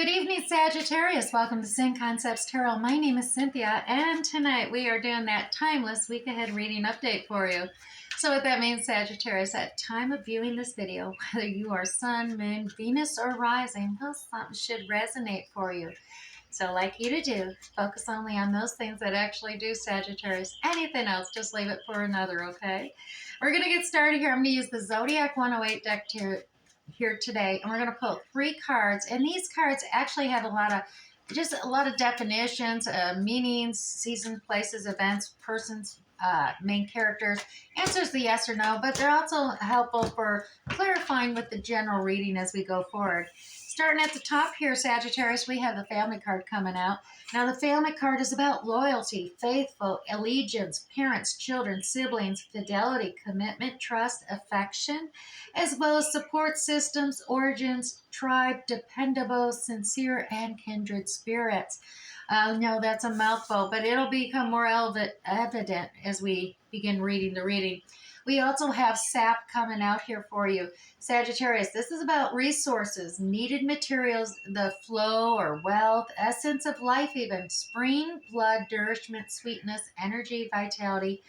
Good evening, Sagittarius. Welcome to Sin Concepts Tarot. My name is Cynthia, and tonight we are doing that timeless week ahead reading update for you. So what that means, Sagittarius, at time of viewing this video, whether you are Sun, Moon, Venus, or Rising, well, something should resonate for you. So I'd like you to do, focus only on those things that actually do, Sagittarius. Anything else, just leave it for another, okay? We're going to get started here. I'm going to use the Zodiac 108 deck here today, and we're going to pull 3 cards, and these cards actually have a lot of definitions, meanings, seasons, places, events, persons, main characters. Answers the yes or no, but they're also helpful for clarifying with the general reading as we go forward. Starting at the top here, Sagittarius, we have the family card coming out. Now, the family card is about loyalty, faithful, allegiance, parents, children, siblings, fidelity, commitment, trust, affection, as well as support systems, origins, tribe, dependable, sincere, and kindred spirits. No, that's a mouthful, but it'll become more evident as we begin reading the reading. We also have sap coming out here for you. Sagittarius, this is about resources, needed materials, the flow or wealth, essence of life even, spring, blood, nourishment, sweetness, energy, vitality,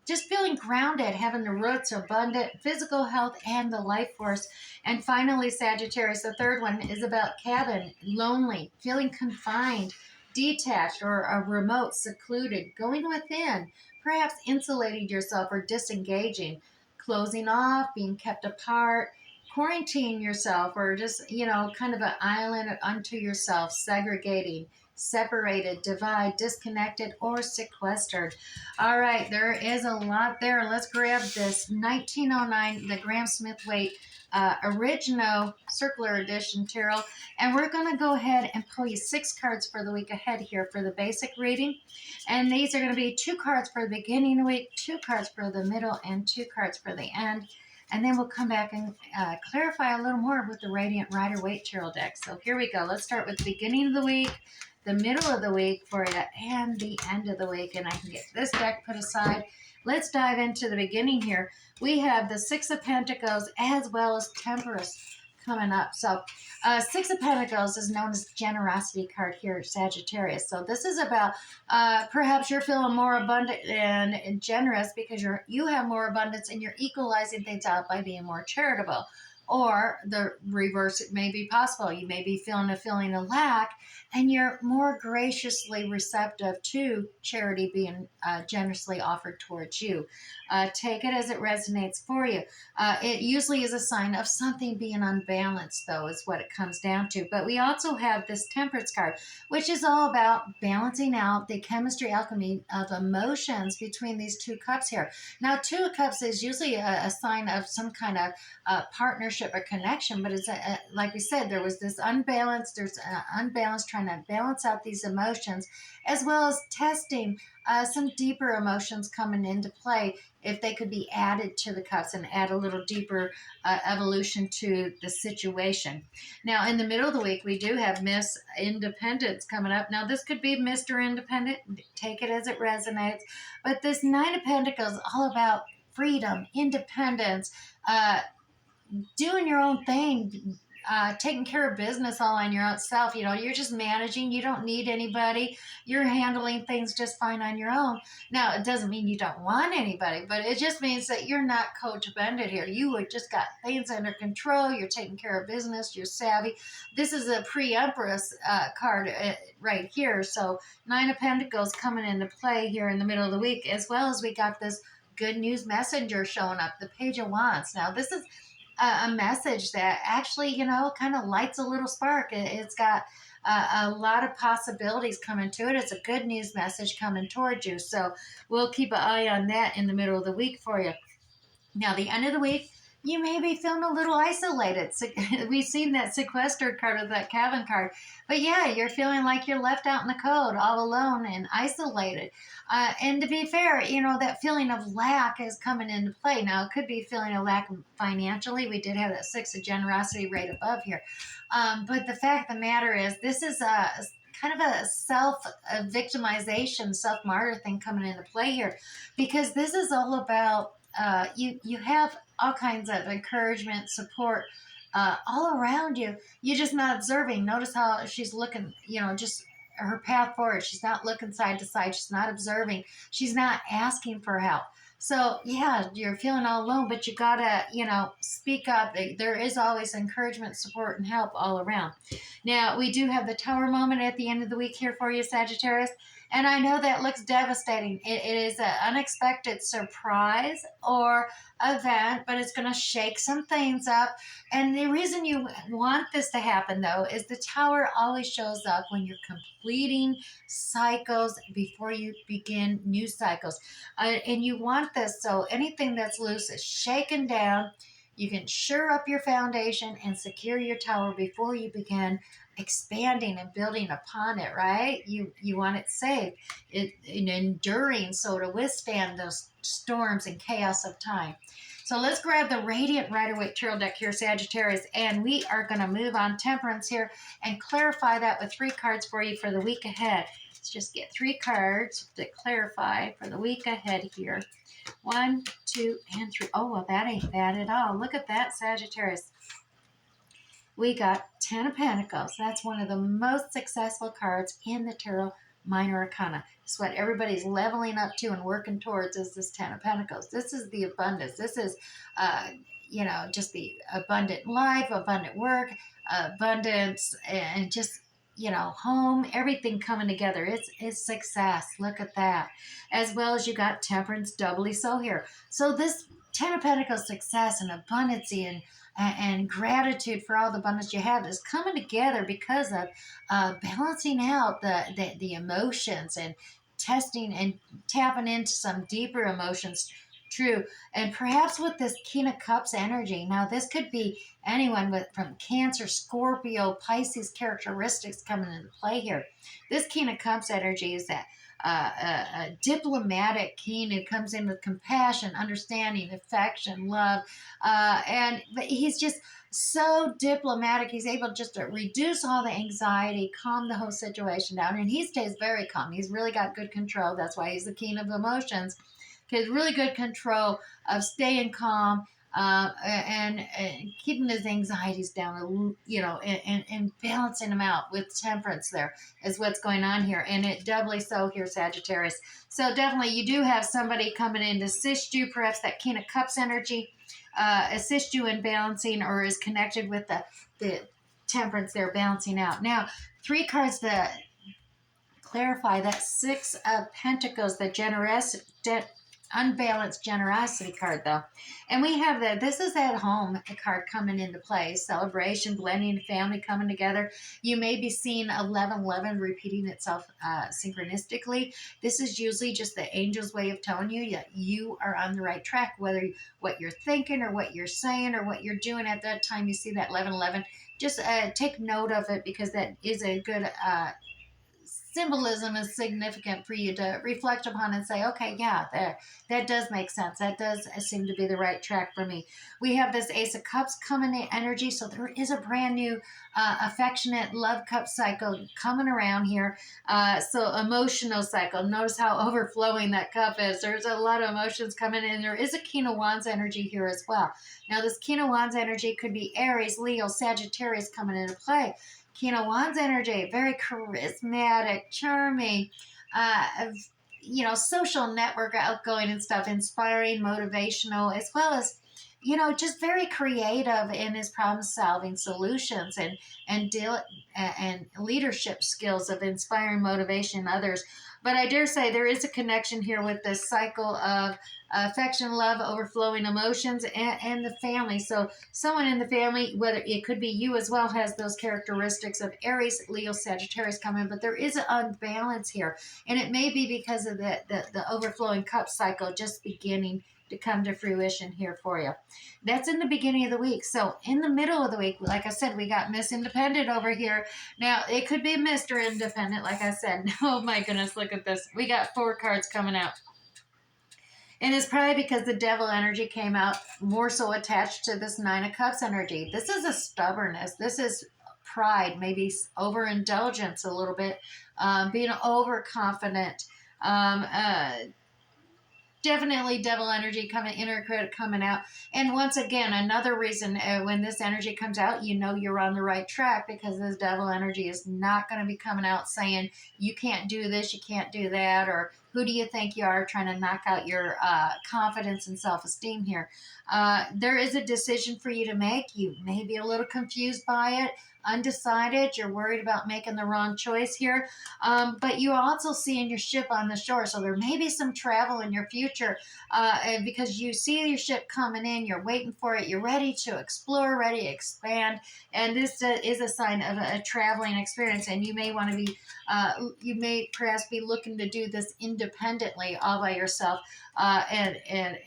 just feeling grounded, having the roots, abundant, physical health, and the life force. And finally, Sagittarius, the third one is about cabin, lonely, feeling confined, detached or remote, secluded, going within, perhaps insulating yourself or disengaging, closing off, being kept apart, quarantining yourself, or just, kind of an island unto yourself, segregating, separated, divide, disconnected, or sequestered. All right, there is a lot there. Let's grab this 1909, the Graham Smith Waite original circular edition tarot, and we're going to go ahead and pull you 6 cards for the week ahead here for the basic reading. And these are going to be 2 cards for the beginning of the week, 2 cards for the middle, and 2 cards for the end. And then we'll come back and clarify a little more with the Radiant Rider-Waite Tarot deck. So here we go. Let's start with the beginning of the week, the middle of the week for you, and the end of the week. And I can get this deck put aside. Let's dive into the beginning here. We have the 6 of Pentacles as well as Temperance coming up. So 6 of Pentacles is known as generosity card here, Sagittarius. So this is about perhaps you're feeling more abundant and generous because you have more abundance and you're equalizing things out by being more charitable. Or the reverse, it may be possible. You may be feeling a feeling of lack, and you're more graciously receptive to charity being generously offered towards you. Take it as it resonates for you. It usually is a sign of something being unbalanced, though, is what it comes down to. But we also have this Temperance card, which is all about balancing out the chemistry alchemy of emotions between these 2 cups here. Now, 2 of Cups is usually a sign of some kind of partnership or connection, but it's like we said, there was this unbalance. There's unbalance, trying to balance out these emotions, as well as testing some deeper emotions coming into play, if they could be added to the cups and add a little deeper evolution to the situation. Now, in the middle of the week, we do have Miss Independence coming up. Now, this could be Mr. Independent. Take it as it resonates. But this 9 of Pentacles is all about freedom, independence, doing your own thing, taking care of business all on your own self. You're just managing. You don't need anybody. You're handling things just fine on your own. Now, it doesn't mean you don't want anybody, but it just means that you're not codependent here. You have just got things under control. You're taking care of business. You're savvy. This is a pre-Empress card right here. So 9 of Pentacles coming into play here in the middle of the week, as well as we got this good news messenger showing up, the Page of Wands. Now, this is a message that actually, kind of lights a little spark. It's got a lot of possibilities coming to it. It's a good news message coming towards you. So we'll keep an eye on that in the middle of the week for you. Now, the end of the week, you may be feeling a little isolated. So we've seen that sequestered card with that cabin card. But yeah, you're feeling like you're left out in the cold, all alone and isolated. And to be fair, that feeling of lack is coming into play. Now, it could be feeling a lack financially. We did have that 6 of generosity right above here. But the fact of the matter is, this is a kind of a self-victimization, self-martyr thing coming into play here. Because this is all about, you have all kinds of encouragement, support, all around you. You're just not observing. Notice how she's looking, just her path forward. She's not looking side to side. She's not observing. She's not asking for help. So, yeah, you're feeling all alone, but you gotta, speak up. There is always encouragement, support, and help all around. Now, we do have the Tower moment at the end of the week here for you, Sagittarius. And I know that looks devastating. It is an unexpected surprise or event, but it's going to shake some things up. And the reason you want this to happen, though, is the Tower always shows up when you're completing cycles before you begin new cycles. And you want this so anything that's loose is shaken down. You can shore up your foundation and secure your tower before you begin expanding and building upon it, right? You want it safe, and enduring, so to withstand those storms and chaos of time. So let's grab the Radiant Rider-Waite Tarot deck here, Sagittarius, and we are going to move on Temperance here and clarify that with 3 cards for you for the week ahead. Let's just get 3 cards to clarify for the week ahead here. 1, 2, and 3. Oh, well, that ain't bad at all. Look at that, Sagittarius. We got 10 of Pentacles. That's one of the most successful cards in the Tarot Minor Arcana. It's what everybody's leveling up to and working towards is this 10 of Pentacles. This is the abundance. This is, just the abundant life, abundant work, abundance, and just, home, everything coming together. It's success. Look at that. As well as you got Temperance doubly so here. So this 10 of Pentacles success and abundance and gratitude for all the abundance you have is coming together because of balancing out the emotions and testing and tapping into some deeper emotions. True. And perhaps with this King of Cups energy, now this could be anyone from Cancer, Scorpio, Pisces characteristics coming into play here. This King of Cups energy is that a diplomatic king who comes in with compassion, understanding, affection, love, but he's just so diplomatic. He's able just to reduce all the anxiety, calm the whole situation down, and he stays very calm. He's really got good control. That's why he's the king of emotions. He has really good control of staying calm and keeping his anxieties down, and balancing them out with temperance there is what's going on here. And it doubly so here, Sagittarius. So definitely you do have somebody coming in to assist you, perhaps that King of Cups energy, assist you in balancing or is connected with the temperance there, balancing out. Now, 3 cards that clarify that 6 of Pentacles, the unbalanced generosity card, though. And we have this is at home card coming into play. Celebration, blending, family coming together. You may be seeing 1111 repeating itself synchronistically. This is usually just the angel's way of telling you that you are on the right track, whether what you're thinking or what you're saying or what you're doing at that time. You see that 1111. Just take note of it because that is a good symbolism is significant for you to reflect upon and say, okay, yeah, that does make sense. That does seem to be the right track for me. We have this Ace of Cups coming in energy, so there is a brand new affectionate love cup cycle coming around here. So emotional cycle. Notice how overflowing that cup is. There's a lot of emotions coming in. There is a King of Wands energy here as well. Now, this King of Wands energy could be Aries, Leo, Sagittarius coming into play. King of Wands energy, very charismatic, charming, social network, outgoing and stuff, inspiring, motivational, as well as, just very creative in his problem-solving solutions and leadership skills of inspiring motivation others. But I dare say there is a connection here with this cycle of affection, love, overflowing emotions, and the family. So someone in the family, whether it could be you as well, has those characteristics of Aries, Leo, Sagittarius coming, but there is an unbalance here. And it may be because of the overflowing cup cycle just beginning to come to fruition here for you. That's in the beginning of the week. So in the middle of the week, like I said, we got Miss Independent over here. Now, it could be Mr. Independent, like I said. Oh my goodness, look at this. We got 4 cards coming out. And it's probably because the devil energy came out more so attached to this 9 of Cups energy. This is a stubbornness. This is pride, maybe overindulgence a little bit, being overconfident, definitely devil energy coming, inner critic coming out. And once again, another reason when this energy comes out, you know you're on the right track, because this devil energy is not going to be coming out saying you can't do this, you can't do that, or who do you think you are, trying to knock out your confidence and self-esteem here. There is a decision for you to make. You may be a little confused by it, undecided, you're worried about making the wrong choice here, but you also seeing your ship on the shore, so there may be some travel in your future, and because you see your ship coming in, you're waiting for it, you're ready to explore, ready to expand, and this is a sign of a traveling experience, and you may want to be you may perhaps be looking to do this independently, all by yourself, and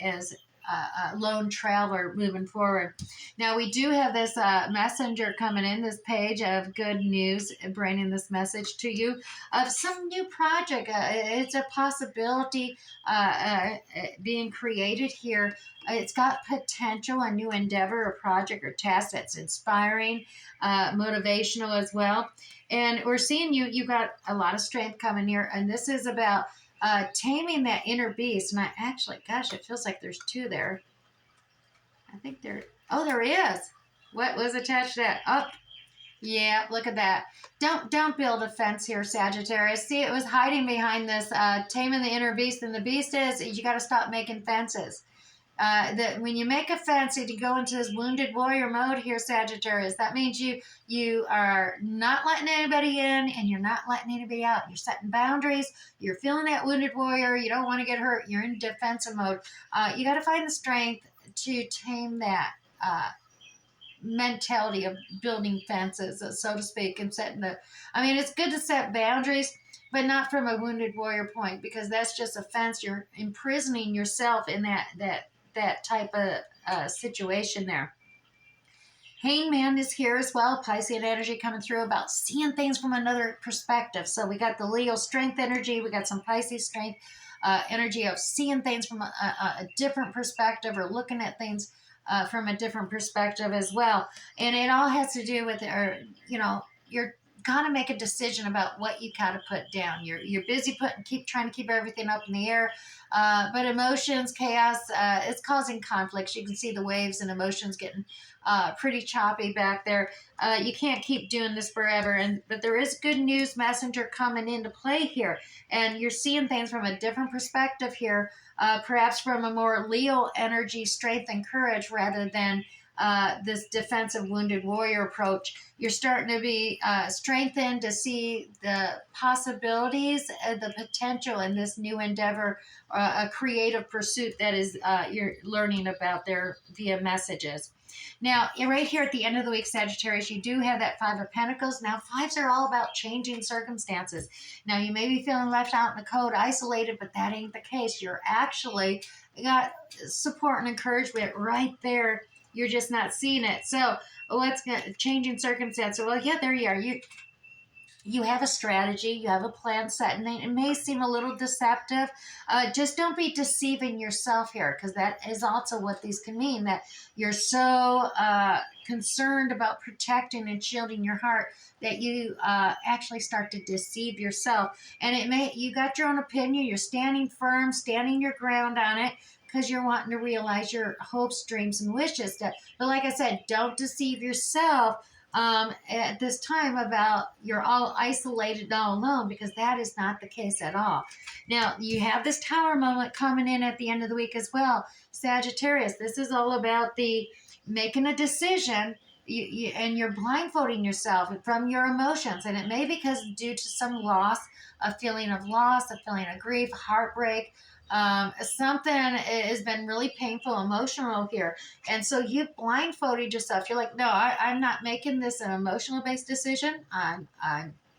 as a lone traveler moving forward. Now, we do have this messenger coming in, this page of good news, bringing this message to you of some new project. It's a possibility being created here. It's got potential, a new endeavor, a project or task that's inspiring, motivational as well. And we're seeing you got a lot of strength coming here. And this is about taming that inner beast. And I actually, gosh, it feels like there's two there. I think there, oh, there is. What was attached to that? Oh, yeah, look at that. Don't build a fence here, Sagittarius. See, it was hiding behind this taming the inner beast. And the beast is, you got to stop making fences. That when you make a fence and you go into this wounded warrior mode here, Sagittarius, that means you are not letting anybody in and you're not letting anybody out. You're setting boundaries. You're feeling that wounded warrior. You don't want to get hurt. You're in defensive mode. You got to find the strength to tame that mentality of building fences, so to speak, and setting the. I mean, it's good to set boundaries, but not from a wounded warrior point, because that's just a fence. You're imprisoning yourself in that type of situation there. Hangman is here as well. Piscean energy coming through about seeing things from another perspective. So we got the Leo strength energy. We got some Pisces strength energy of seeing things from a different perspective, or looking at things from a different perspective as well. And it all has to do with, you're gotta make a decision about what you gotta put down. You're busy trying to keep everything up in the air, but emotions, chaos, it's causing conflicts. You can see the waves and emotions getting pretty choppy back there. You can't keep doing this forever, but there is good news messenger coming into play here, and you're seeing things from a different perspective here, perhaps from a more Leo energy, strength and courage, rather than this defensive wounded warrior approach. You're starting to be strengthened to see the possibilities, the potential in this new endeavor, a creative pursuit that is you're learning about there via messages. Now, right here at the end of the week, Sagittarius, you do have that Five of Pentacles. Now, fives are all about changing circumstances. Now, you may be feeling left out in the cold, isolated, but that ain't the case. You're actually got support and encouragement right there. You're just not seeing it. So what's changing circumstances? Well, yeah, there you are. You have a strategy, you have a plan set, and it may seem a little deceptive. Just don't be deceiving yourself here, because that is also what these can mean, that you're so concerned about protecting and shielding your heart that you actually start to deceive yourself. And you got your own opinion, you're standing firm, standing your ground on it, because you're wanting to realize your hopes, dreams, and wishes. But like I said, don't deceive yourself at this time about you're all isolated, all alone, because that is not the case at all. Now, you have this Tower moment coming in at the end of the week as well, Sagittarius. This is all about the making a decision, and you're blindfolding yourself from your emotions, and it may be because due to some loss, a feeling of loss, a feeling of grief, heartbreak, something has been really painful, emotional here. And so you blindfolded yourself. You're like, no, I'm not making this an emotional based decision. I'm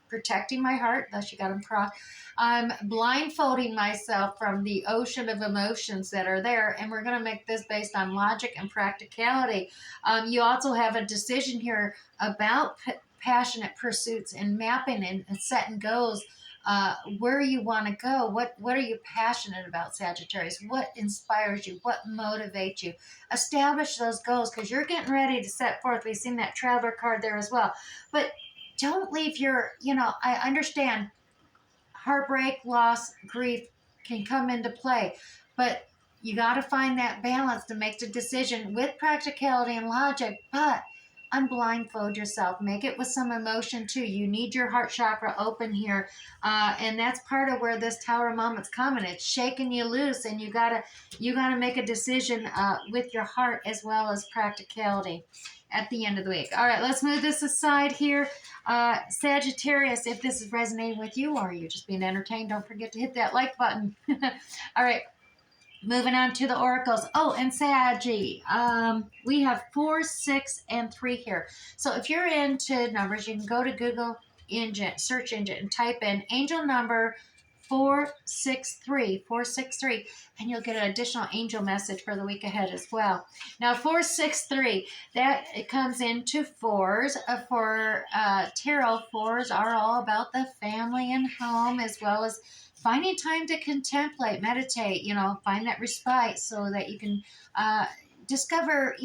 protecting my heart. Thus you got them crossed. I'm blindfolding myself from the ocean of emotions that are there. And we're going to make this based on logic and practicality. You also have a decision here about passionate pursuits and mapping and setting goals. Where you want to go, what are you passionate about, Sagittarius? What inspires you? What motivates you? Establish those goals, because you're getting ready to set forth. We've seen that traveler card there as well. But don't leave I understand heartbreak, loss, grief can come into play. But you got to find that balance to make the decision with practicality and logic, but unblindfold yourself. Make it with some emotion too. You need your heart chakra open here, and that's part of where this Tower moment's coming. It's shaking you loose, and you gotta make a decision with your heart as well as practicality at the end of the week. All right, let's move this aside here. Sagittarius, if this is resonating with you or you're just being entertained, don't forget to hit that like button. All right. Moving on to the oracles. Oh, and Saggy. We have 4, 6, and 3 here. So if you're into numbers, you can go to Google search engine, and type in angel number 463, and you'll get an additional angel message for the week ahead as well. Now, 463, that it comes into fours. For tarot, fours are all about the family and home, as well as finding time to contemplate, meditate, find that respite so that you can discover,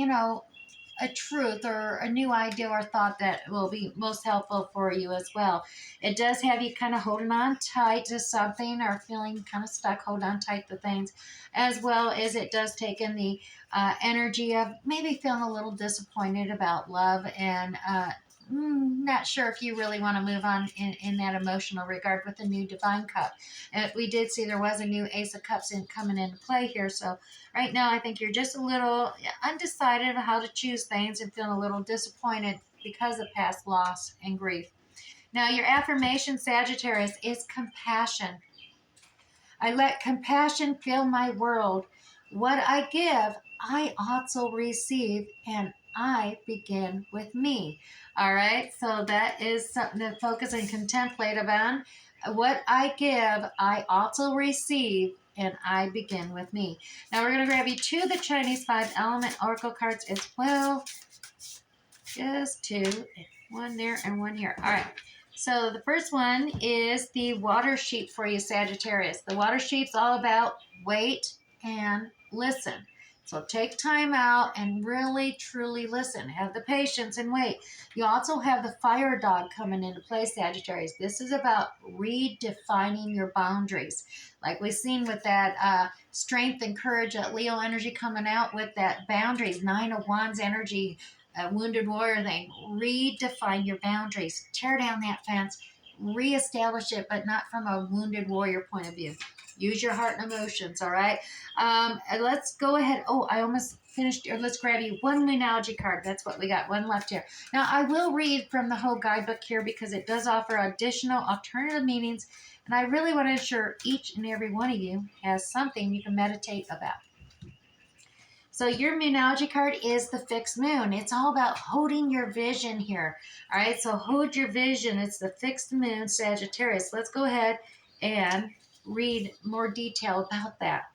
a truth or a new idea or thought that will be most helpful for you as well. It does have you kind of holding on tight to something or feeling kind of stuck, hold on tight to things, as well as it does take in the energy of maybe feeling a little disappointed about love and not sure if you really want to move on in that emotional regard with the new Divine Cup. We did see there was a new Ace of Cups coming into play here. So right now I think you're just a little undecided of how to choose things and feeling a little disappointed because of past loss and grief. Now your affirmation, Sagittarius, is compassion. I let compassion fill my world. What I give, I also receive, and I begin with me. All right, so that is something to focus and contemplate about. What I give, I also receive, and I begin with me. Now we're going to grab you 2 of the Chinese 5 element oracle cards as well. Just 2, 1 there and 1 here. All right. So the first one is the water sheep for you, Sagittarius. The water sheep's all about wait and listen. So take time out and really, truly listen. Have the patience and wait. You also have the fire dog coming into play, Sagittarius. This is about redefining your boundaries. Like we've seen with that strength and courage, that Leo energy coming out with that boundaries, 9 of Wands energy, wounded warrior thing. Redefine your boundaries. Tear down that fence. Reestablish it, but not from a wounded warrior point of view. Use your heart and emotions, all right? And let's go ahead. Oh, I almost finished. Let's grab you 1 Moonology card. That's what we got. 1 left here. Now, I will read from the whole guidebook here because it does offer additional alternative meanings, and I really want to ensure each and every one of you has something you can meditate about. So your Moonology card is the fixed moon. It's all about holding your vision here. All right, so hold your vision. It's the fixed moon, Sagittarius. Let's go ahead and read more detail about that.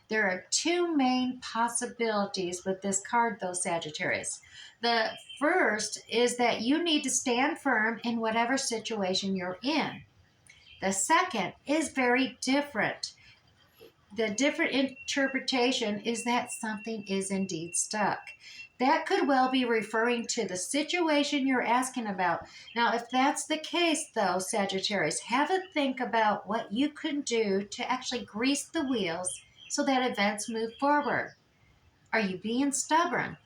There are 2 main possibilities with this card, though, Sagittarius. The first is that you need to stand firm in whatever situation you're in. The second is very different. The different interpretation is that something is indeed stuck. That could well be referring to the situation you're asking about. Now, if that's the case, though, Sagittarius, have a think about what you can do to actually grease the wheels so that events move forward. Are you being stubborn?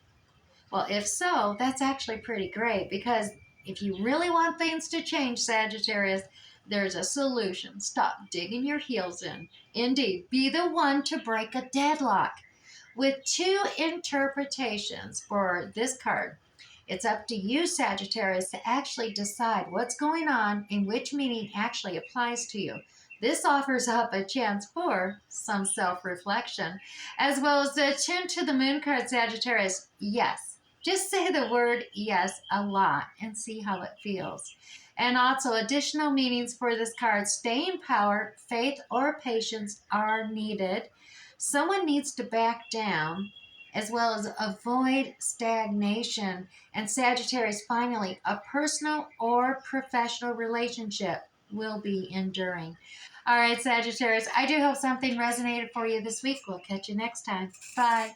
Well, if so, that's actually pretty great, because if you really want things to change, Sagittarius, there's a solution. Stop digging your heels in. Indeed, be the one to break a deadlock. With 2 interpretations for this card, it's up to you, Sagittarius, to actually decide what's going on and which meaning actually applies to you. This offers up a chance for some self-reflection, as well as the attune to the moon card, Sagittarius. Yes. Just say the word yes a lot and see how it feels. And also additional meanings for this card: staying power, faith, or patience are needed. Someone needs to back down, as well as avoid stagnation. And Sagittarius, finally, a personal or professional relationship will be enduring. All right, Sagittarius, I do hope something resonated for you this week. We'll catch you next time. Bye.